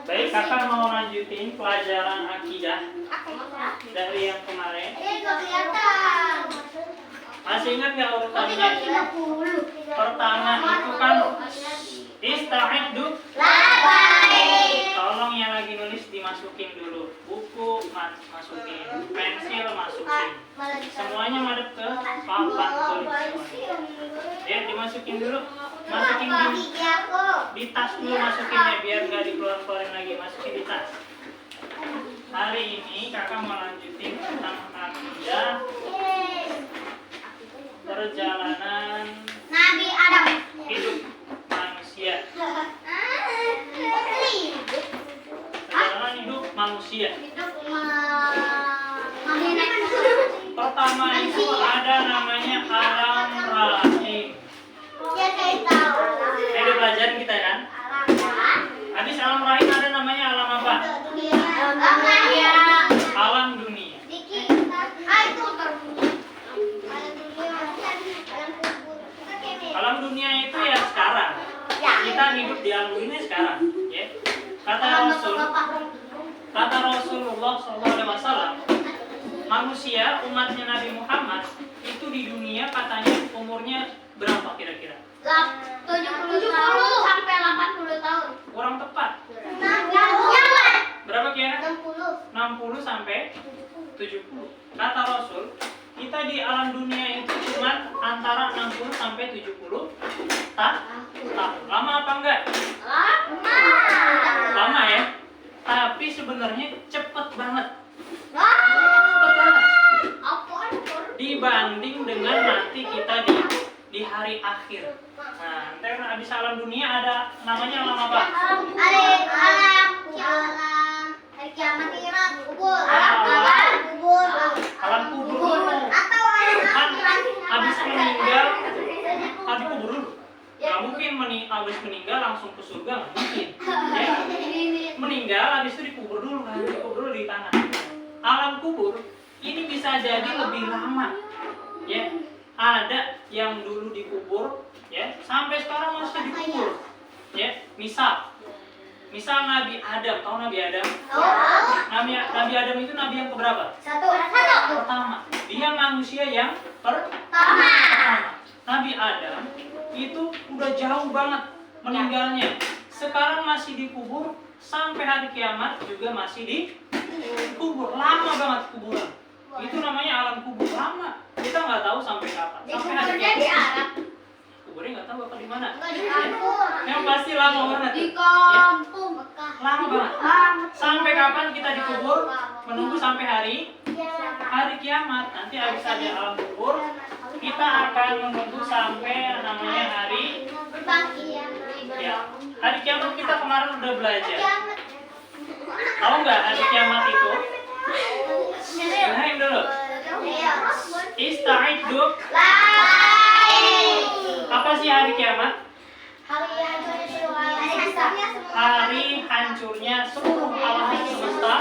Baik, kakak mau lanjutin pelajaran akidah dari yang kemarin. Masih ingat nggak urutannya? Pertama itu kan ista'iddu. Tolong yang lagi nulis dimasukin dulu. Buku masukin, pensil masukin. Semuanya madep ke papan tulis. Ya, dimasukin dulu. Masukin di tas dulu, masukinnya biar nggak dikeluarin lagi. Masukin di tas. Hari ini kakak mau lanjutin tentang akidah, perjalanan Nabi Adam hidup manusia. Perjalanan hidup manusia. Pertama itu ada namanya alam rahim. Udah pelajaran kita kan? Habis alam rahim ada namanya alam apa? Alam dunia. Alam dunia itu ya sekarang. Kita hidup di alam dunia sekarang, ya. Kata Rasulullah SAW, manusia umatnya Nabi Muhammad itu di dunia katanya umurnya berapa kira-kira? 70 sampai 80 tahun. Kurang tepat. Berapa kira? 60 sampai 70. Kata Rasul, kita di alam dunia itu cuma antara 60 sampai 70 tahun. Lama apa enggak? Lama ya. Tapi sebenarnya cepet banget. Cepet banget. Dibanding dengan nanti kita di hari akhir. Nah, nanti habis alam dunia ada namanya alam apa? Alam kubur. Kan habis meninggal dikubur dulu. Gak mungkin habis meninggal langsung ke surga, nggak mungkin. Ya. Meninggal habis itu dikubur dulu di tanah. Alam kubur ini bisa jadi lebih lama. Ya. Ada yang dulu dikubur, ya, sampai sekarang masih dikubur. Ya, misal Nabi Adam, tahu Nabi Adam? Nabi Adam itu nabi yang keberapa? Pertama. Dia manusia yang pertama. Nabi Adam itu udah jauh banget meninggalnya. Sekarang masih dikubur, sampai hari kiamat juga masih dikubur. Lama banget kuburan. Itu namanya alam kubur, lama. Kita nggak tahu sampai kapan. Sampai hari kiamat. Kuburnya nggak tahu apa di mana. Yang pasti lama banget. Di kampung Lama banget. Sampai kapan kita dikubur? Menunggu sampai hari kiamat. Nanti habis ada alam kubur, kita akan menunggu sampai namanya hari ya. Hari kiamat kita kemarin udah belajar. Tahu nggak hari kiamat itu? Dengerin dulu. Ista'iddu. Apa sih hari kiamat? Hari hancurnya seluruh alam semesta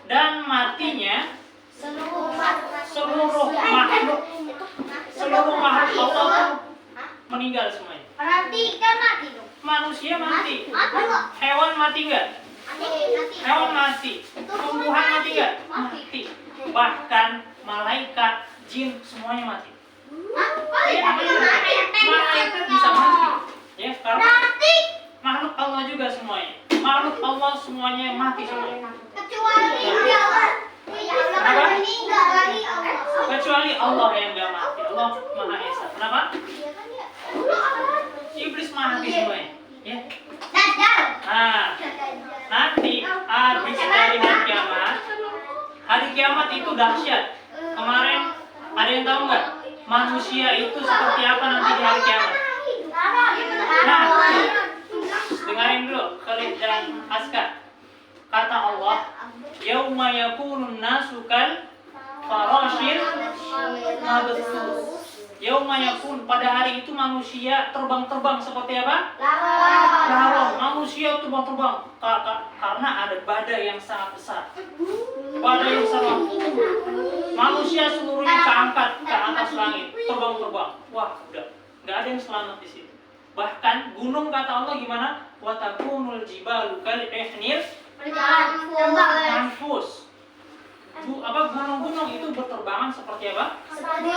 dan matinya seluruh makhluk Allah meninggal semuanya. Manusia mati. Hewan mati nggak? Hewan mati. Tumbuhan mati nggak? Mati. Bahkan malaikat, jin semuanya mati. Malaikat bisa mati. Ya, karena makhluk Allah juga semuanya. Makhluk Allah semuanya mati semuanya. Kecuali Allah yang nggak mati. Allah Maha Esa. Kenapa? Iblis mati semuanya. Ya. Nah, nanti habis dari hari kiamat. Hari kiamat itu dahsyat. Kemarin ada yang tahu nggak? Manusia itu seperti apa nanti di hari kiamat? Nah, dengarin dulu Khalid dan Aska. Kata Allah, yauma yakunun nasu kal farashil mabthus. Yauma yakun, pada hari itu manusia terbang-terbang seperti apa? Larong. Manusia terbang-terbang karena ada badai yang sangat besar. Badai yang sangat. Manusia seluruhnya keangkat ke atas langit, terbang-terbang. Wah, udah nggak ada yang selamat di situ. Bahkan gunung kata Allah gimana? Wa takunul jibalu kal ihnil Berjalan. Tanfus. Gunung-gunung itu berterbangan seperti apa? Seperti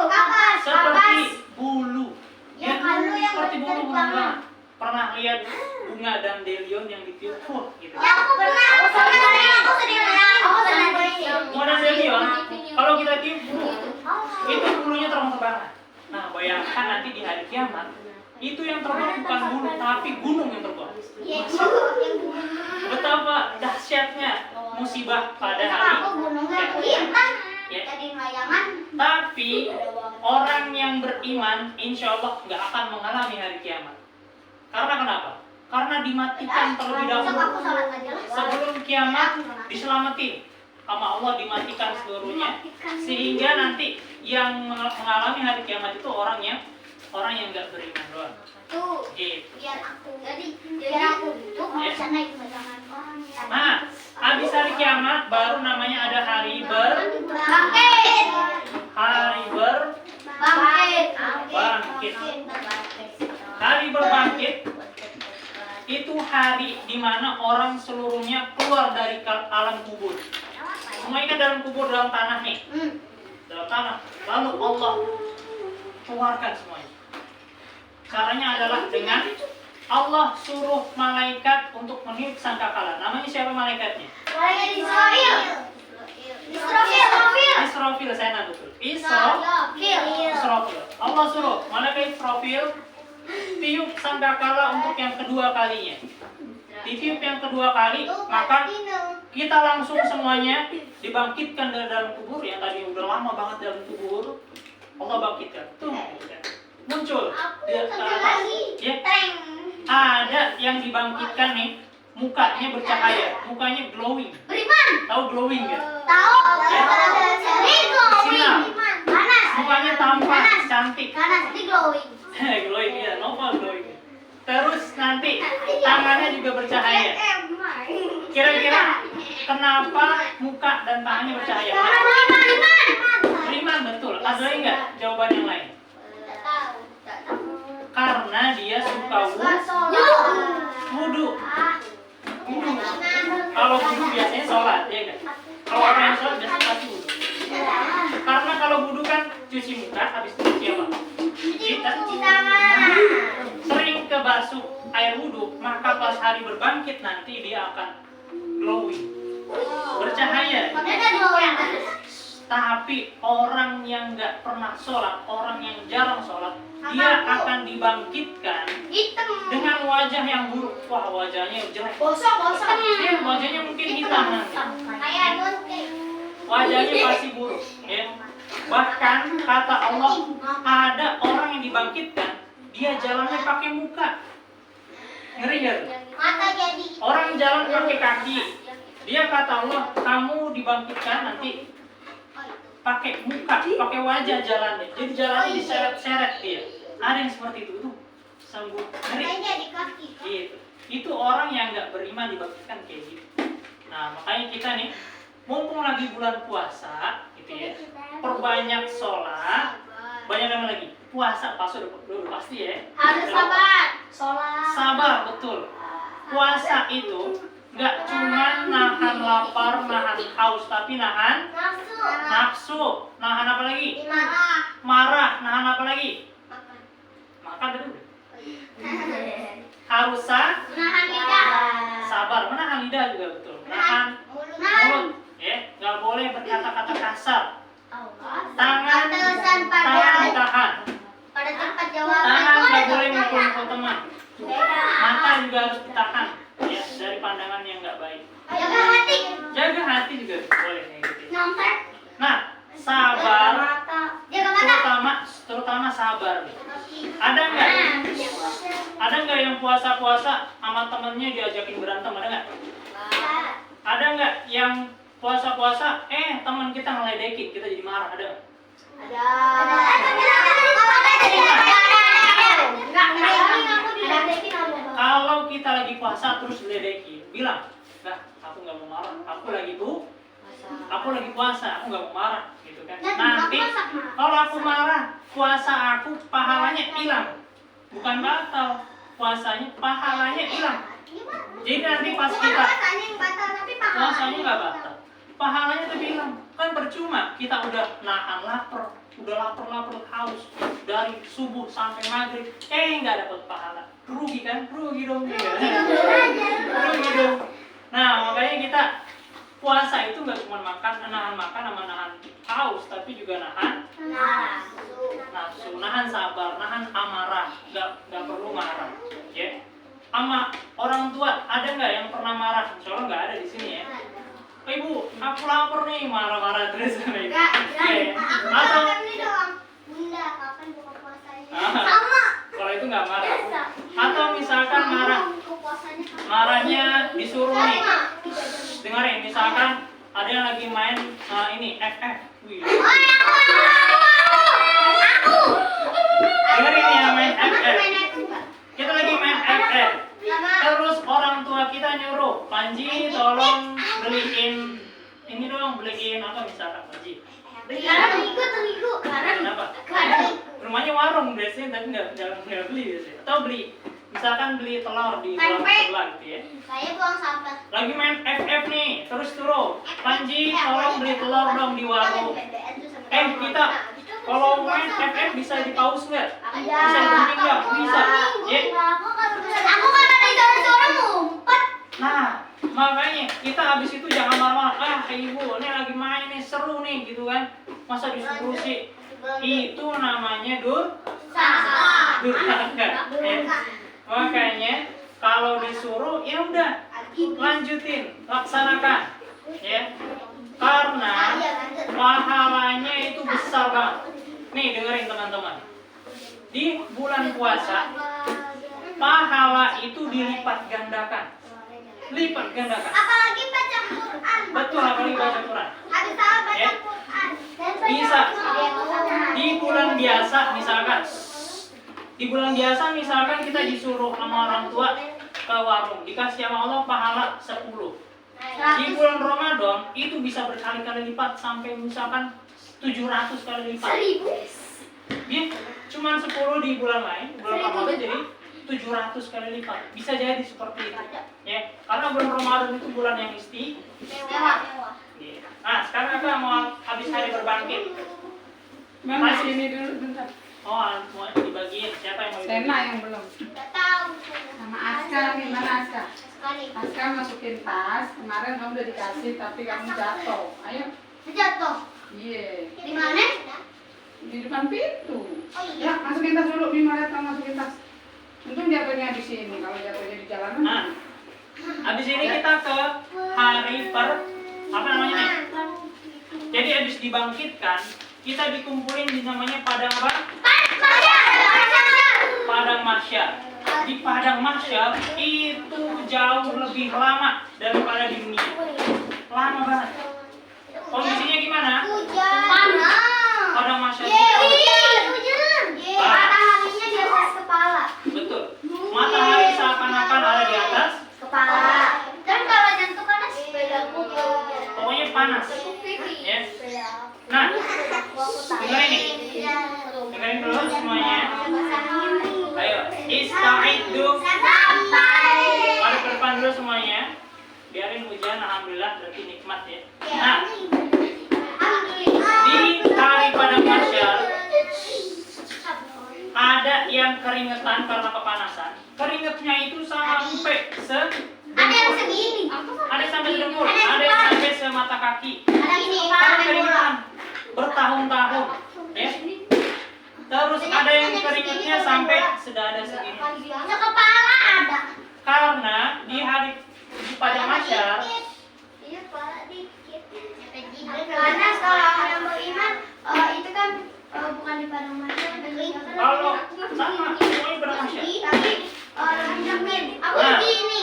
kapas. Seperti bulu. Ya, Dia bulu yang seperti bulu berterbangan. berterbangan. Pernah lihat bunga dandelion yang ditiup? Gitu. Ya, aku pernah. Aku sering lihat. Bunga dandelion, kalau kita tiup bulu, itu bulunya terbang-terbangan. Nah, bayangkan nanti di hari kiamat, itu yang terbang bukan bulu, tapi gunung yang terbang. Betapa dahsyatnya musibah pada hari. Ya. Tapi orang yang beriman, insya Allah nggak akan mengalami hari kiamat. Karena kenapa? Karena dimatikan terlebih dahulu. Sebelum kiamat diselamatin sama Allah, dimatikan seluruhnya, sehingga nanti yang mengalami hari kiamat itu orang yang nggak beriman doang. Tuh, Gitu. biar aku tuh nggak bisa naik jangan orang yang Nah, habis hari kiamat baru namanya ada hari bangkit. Hari berbangkit itu hari di mana orang seluruhnya keluar dari alam kubur. Semuanya kan dalam kubur, dalam tanah nih. Dalam tanah. Lalu Allah keluarkan semuanya. Caranya adalah dengan Allah suruh malaikat untuk meniup sangkakala. Namanya siapa malaikatnya? Israfil, saya nama betul. Israfil. Allah suruh malaikat Israfil tiup sangkakala untuk yang kedua kalinya. Ditiup yang kedua kali, maka kita langsung semuanya dibangkitkan dari dalam kubur yang tadi udah lama banget dalam kubur. Allah bangkitkan. Tuh, muncul. Ya, ada yang dibangkitkan nih, mukanya bercahaya, mukanya glowing. Tahu glowing ya? Mukanya tampan, cantik. Glowing ya, Nova glowing. Terus nanti tangannya juga bercahaya. Kira-kira kenapa muka dan tangannya bercahaya? Beriman, betul. Ada lagi nggak jawaban yang lain? Karena dia suka wudu. Kalau wudu biasanya sholat, ya nggak? Kalau orang yang sholat biasanya pasti wudu. Karena kalau wudu kan cuci muka, habis itu cuci apa? Cuci tangan. Sering kebasuh air wudu, maka pas hari berbangkit nanti dia akan glowing, bercahaya. Tapi orang yang nggak pernah sholat, orang yang jarang sholat, dia akan dibangkitkan dengan wajah yang buruk. Wah, wajahnya jelek. Ya, wajahnya mungkin hitam nanti. Wajahnya pasti buruk. Ya. Bahkan kata Allah, ada orang yang dibangkitkan, dia jalannya pakai muka. Ngeri gak? Orang jalan pakai kaki. Dia kata Allah, kamu dibangkitkan nanti pakai muka, pakai wajah jalannya. Jadi jalannya diseret-seret dia. Ada yang seperti itu tuh. Sambut ngeri. Gitu. Itu orang yang nggak beriman dibangkitkan kayak gitu. Nah, makanya kita nih, mumpung lagi bulan puasa, gitu ya. Perbanyak sholat. Banyak yang lagi puasa udah pasti ya. Harus Sabar, betul. Puasa itu nggak cuma nahan lapar, nahan haus, tapi nahan nafsu, nahan apa lagi? Marah, nahan apa lagi? Makan dulu. Harus nahan lidah. sabar, menahan lidah juga betul. Menahan mulut, ya, nggak boleh berkata-kata kasar. Tangan ditahan. Pada tempat jawaban. Tangan nggak boleh mukul teman. Mata juga harus ditahan, ya, dari pandangan yang nggak baik. Jaga hati. Jaga hati juga boleh gitu. Nyontek. Nah, sabar, Jaga mata. terutama sabar. Ada nggak yang puasa-puasa sama temennya diajakin berantem, ada nggak? Ada nggak yang puasa-puasa teman kita ngeledekin, kita jadi marah, ada nggak? Kalau kita lagi puasa terus diledekin, bilang, "Nah, aku nggak mau marah, aku lagi puasa, aku nggak mau marah," gitu kan? Nanti kalau aku marah, puasa aku pahalanya hilang, bukan batal, puasanya pahalanya hilang. Jadi nanti pas Bukan kita puasanya yang batal, tapi pahalanya. puasanya nggak batal, pahalanya tapi hilang. Kan percuma kita udah nahan lapar, udah lapar haus dari subuh sampai maghrib, nggak dapat pahala, rugi kan? Rugi dong ya. Rugi dong. Nah makanya kita puasa itu nggak cuma nahan makan sama nahan haus, tapi juga nahan nafsu, nahan sabar, nahan amarah, nggak perlu marah, ya. Sama orang tua ada nggak yang pernah marah? Soalnya nggak ada di sini ya. Ibu, aku lapar nih, marah-marah terus sama ibu. Atau Bunda, kapan buka puasanya? Sama. Kalau itu nggak marah. Atau misalkan marahnya disuruh nih. Dengerin, misalkan ada yang lagi main ini FF. Wih. Dengerin ya, main FF. Kita lagi main FF. Terus orang tua kita nyuruh, Panji tolong beliin ini dong, beliin apa misalkan Panji? Terigu. Kenapa? Rumahnya warung biasanya, tapi nggak beli biasanya. Atau misalkan beli telur di warung sebelah gitu ya. Saya buang sampah. Lagi main FF nih, terus suruh, Panji tolong beli telur dong di warung. Kita kalau main FF bisa di pause nggak? Bisa diberhenti nggak? Bisa. Ya. Aku kan ada suara-suara ngumpet. Nah, makanya kita habis itu jangan marah-marah. Ibu, ini lagi main nih, seru nih gitu kan. Masa disuruh sih? Itu namanya durhaka. Makanya kalau disuruh ya udah lanjutin, laksanakan. Ya. Karena pahalanya itu besar banget. Nih dengerin teman-teman. Di bulan puasa pahala itu dilipat gandakan. Lipat gandakan. Apalagi baca Quran. Betul, apalagi baca Quran. Habis salah baca Quran. Bisa. Di bulan biasa misalkan kita disuruh sama orang tua ke warung, dikasih sama Allah pahala 10. Di bulan Ramadan itu bisa berkali-kali lipat sampai misalkan 700 kali lipat. 1000. Ya, cuma 10 di bulan lain, bulan Ramadan jadi 700 kali lipat. Bisa jadi seperti itu. Ya, karena bulan Ramadan itu bulan yang istimewa. Nah, sekarang aku mau habis hari berbangkit. Mama sini dulu bentar. Mau dibagiin. Siapa yang mau Sena dibagiin? yang belum. Enggak tahu. Sama Aska, gimana Aska? Sekali. Aska masukin tas. Kemarin kamu udah dikasih tapi kamu jatuh. Ayo. Jatuh. Iya. Di mana? Di depan pintu. Oh iya. Ya, masukin tas dulu. Bima lihat kamu masukin tas. Untung jatuhnya di sini. Kalau jatuhnya di jalanan. Nah, habis ini kita ke hari apa namanya nih? Jadi habis dibangkitkan, kita dikumpulin di namanya padang apa? Padang mahsyar. Di padang mahsyar itu jauh lebih lama daripada di dunia. Lama banget. Kondisinya gimana? Panas. Padang mahsyar. Mataharinya di atas kepala. Betul. Matahari seakan-akan ada di atas. Kepala. Dan kalau jantung panas, Pokoknya panas. Ya. Nah, dengerin nih. Dengerin dulu semuanya. Ayo, ista'iddu. Balik ke depan dulu semuanya. Biarin hujan, alhamdulillah berarti nikmat ya. Nah, di hari padang mahsyar ada yang keringetan karena kepanasan. Keringetnya itu sampai ada yang segini. ada sampai sedengkul, ada yang sampai semata kaki. Ada ini. Karena keringetan bertahun-tahun, ya. Terus ada yang keringetnya sampai sedada segini. Sekepala ada. Karena di hari di padang mahsyar Iya, kepala dikit. Karena kalau orang beriman itu kan bukan di padang mahsyar. kalau sama semuanya padang mahsyar. Tapi jamin. Aku Nah. begini.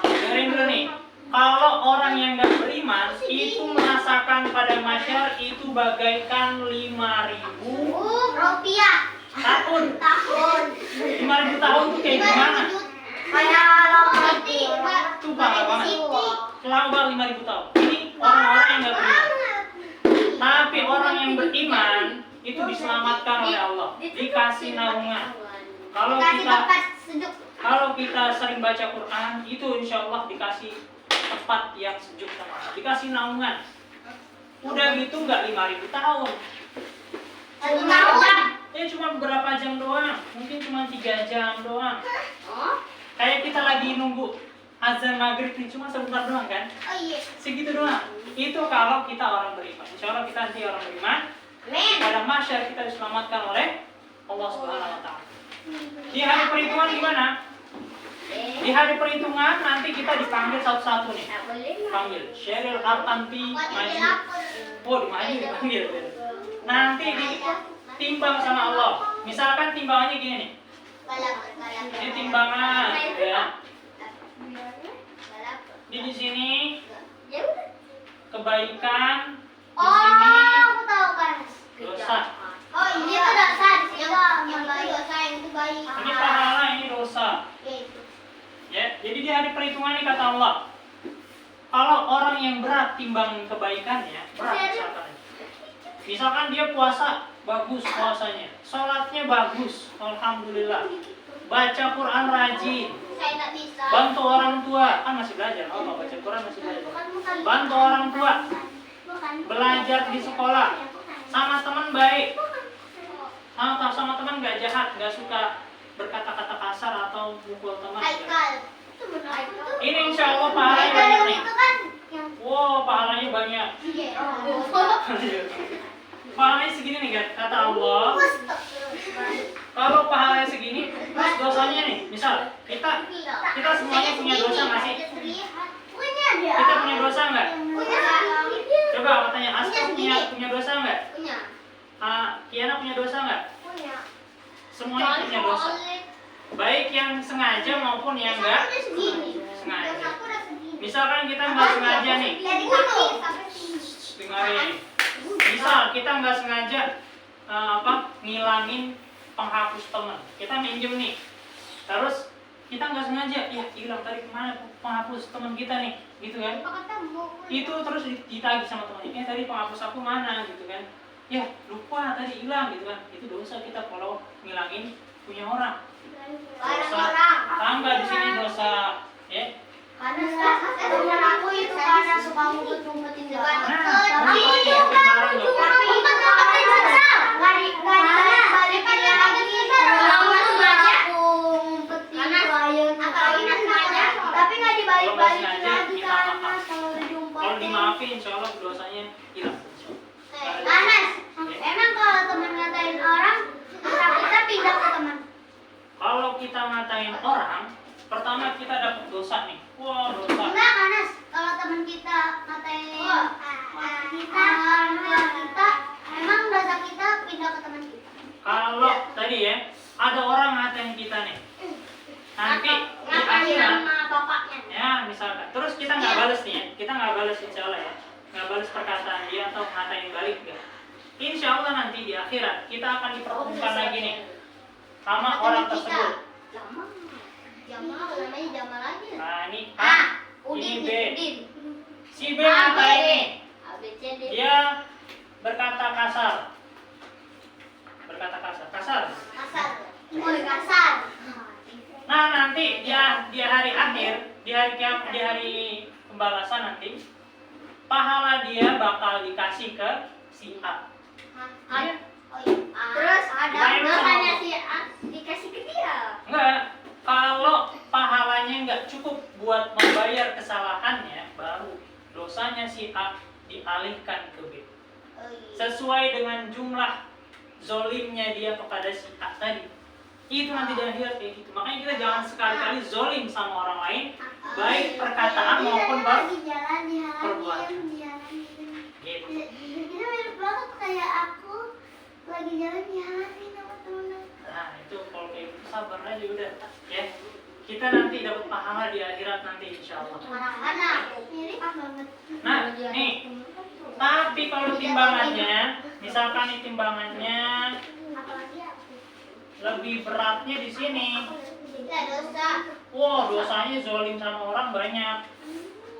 Dengerin dulu nih. Kalau orang yang nggak beriman itu merasakan padang mahsyar itu bagaikan 5.000 Rupiah. tahun. 5.000 tahun tuh kayak gimana? Kayak roti. Itu parah banget. Selama 5.000 tahun. Ini orang-orang yang nggak beriman. Tapi orang yang beriman itu diselamatkan oleh Allah, dikasih naungan. Kalau Kasih kita tempat sejuk. Kalau kita sering baca Quran, itu insya Allah dikasih tempat yang sejuk sama Allah. Dikasih naungan. Udah gitu nggak 5.000 tahun. Ya cuma beberapa jam doang. Mungkin cuma 3 jam doang. Kayak kita lagi nunggu azan maghrib nih, cuma sebentar doang kan? Oh iya. Segitu doang. Itu kalau kita orang beriman. Insya Allah kita nanti orang beriman. Pada mahsyar kita diselamatkan oleh Allah Subhanahu Wa Taala. Di hari perhitungan gimana? Di hari perhitungan nanti kita dipanggil satu-satu nih. Panggil Sheryl Artanti maju. Oh, dipanggil. Nanti ditimbang sama Allah. Misalkan timbangannya gini nih. Ini timbangan, ya. Di sini kebaikan, di sini aku tahu kan. dosa. Oh, ini tuh dosa, yang baik dosa, yang itu baik. Ini pahala, ini dosa. Ya, jadi di hari perhitungan ini kata Allah, kalau orang yang berat timbang kebaikannya, berat misalkan dia puasa, bagus puasanya, sholatnya bagus, alhamdulillah, baca Quran rajin, Saya nggak bisa. bantu orang tua, kan masih belajar, oh baca Quran masih belajar, Bukan. bantu orang tua, Bukan. belajar di sekolah, sama teman baik, sama teman nggak jahat, nggak suka berkata-kata kasar atau mukul teman. Haikal. Itu benar Haikal. Ini insya Allah pahalanya banyak nih. Itu kan yang Wow, pahalanya banyak. Pahalanya segini nih kan, kata Allah. Kalau pahalanya segini, terus dosanya nih, misal kita semuanya punya dosa nggak sih? Punya dia. Kita punya dosa nggak? Punya. Coba aku tanya, Asta punya dosa nggak? Punya. Kiana punya dosa nggak? Punya. Semuanya punya dosa. Baik yang sengaja maupun yang nggak sengaja. Misalkan kita nggak sengaja nih, Dari kaki sampai sini. dengarin. Misal kita nggak sengaja ngilangin penghapus teman. Kita minjem nih, terus kita nggak sengaja, ya hilang tadi kemana penghapus teman kita nih, gitu kan? Itu terus ditagih sama temannya, tadi penghapus aku mana, gitu kan? Ya lupa tadi hilang, gitu kan? Itu dosa kita kalau ngilangin punya orang. Dosa. Tambah di sini dosa, ya. Karena teman aku itu karena suka ngumpet-ngumpetin jalan. Tapi juga ngumpet-ngumpetin sesal. Balik-balikin lagi. Kalau sengaja aku ngumpetin klien. Tapi nggak dibalik-balikin lagi karena kalau diumpetin. Kalau dimaafin, insya Allah dosanya hilang. Anas, emang kalau teman ngatain orang, kita pindah ke teman. Kalau kita ngatain orang, pertama kita dapat dosa nih. Wah, dosa. Enggak, Anas. Kalau teman kita ngatain kita, emang dosa kita pindah ke teman kita. Kalau tadi ya, ada orang ngatain kita nih. Nanti di Ngatain akhirat, sama bapaknya. ya misalkan, terus kita nggak balas nih ya, kita nggak balas insya Allah ya, nggak balas perkataan dia atau ngatain balik nggak. Insya Allah nanti di akhirat kita akan dipertemukan lagi nih sama orang tersebut. Jamal namanya Jamal aja. Nah ini A, Udin, ini B. Udin. Si B ngatain nih, A, B, C, D. dia berkata kasar. Kasar. Kasar. Oh, kasar. Nah nanti di hari akhir, di hari pembalasan nanti, pahala dia bakal dikasih ke si A. Iya. Terus ada Gimana dosanya sama? si A dikasih ke dia. Enggak, kalau pahalanya nggak cukup buat membayar kesalahannya, baru dosanya si A dialihkan ke B. Sesuai dengan jumlah zolimnya dia kepada si A tadi. Itu nanti di akhirat kayak gitu. Makanya kita jangan sekali-kali zolim sama orang lain, baik perkataan maupun lagi jalan perbuatan. dihalamin. Gitu. Itu mirip banget kayak aku lagi jalan dihalamin sama temen. Nah itu kalau kayak gitu sabar aja udah, ya. Kita nanti dapat pahala di akhirat nanti insya Allah. Anak mirip banget. Nah nih, tapi kalau timbangannya, misalkan nih timbangannya Apalagi aku. lebih beratnya di sini. Tidak dosa. Wah, dosanya zolim sama orang banyak.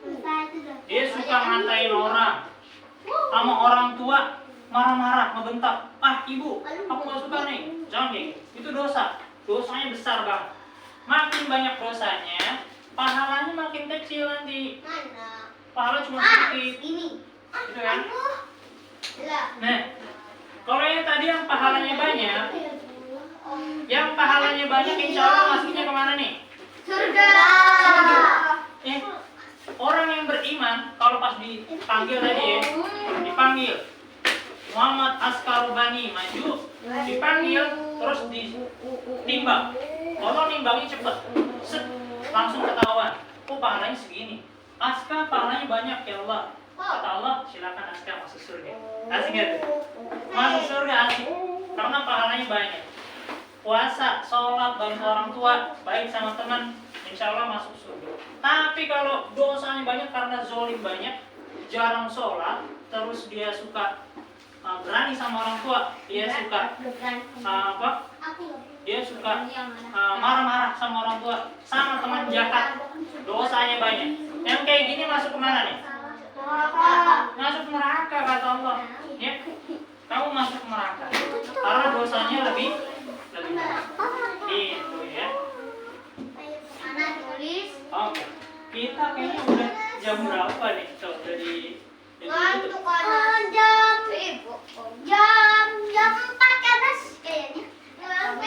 Dosa itu dosa. Dia suka ngatain orang, sama orang tua marah-marah, ngebentak. Ah ibu, aku nggak suka nih. Jangan kayak gitu. Itu dosa. Dosanya besar banget. makin banyak dosanya, pahalanya makin kecil nanti. Mana? Pahala cuma sedikit, Ini. gitu kan? Lah. Nah, kalau yang tadi yang pahalanya banyak, insya Allah masuknya kemana nih? Surga. Orang yang beriman kalau pas dipanggil tadi ya, dipanggil Muhammad Askarubani maju, dipanggil terus ditimbang. Kalau nimbangnya cepet, set, langsung ketahuan. Oh pahalanya segini. Aska pahalanya banyak ya Allah. Kata Allah silakan Aska masuk surga. Asik gak tuh? Masuk surga asik. Karena pahalanya banyak. Puasa, sholat, bantu orang tua, baik sama teman, insya Allah masuk surga. Tapi kalau dosanya banyak karena zolim banyak, jarang sholat, terus dia suka berani sama orang tua, dia suka dia suka marah-marah sama orang tua, sama teman jahat, dosanya banyak. Yang kayak gini masuk kemana nih? Masuk neraka kata Allah. Ya, kamu masuk neraka karena dosanya lebih banyak. Itu ya. Mana tulis? Oke, kita kayaknya udah jam berapa nih? Udah di Ngantuk aja.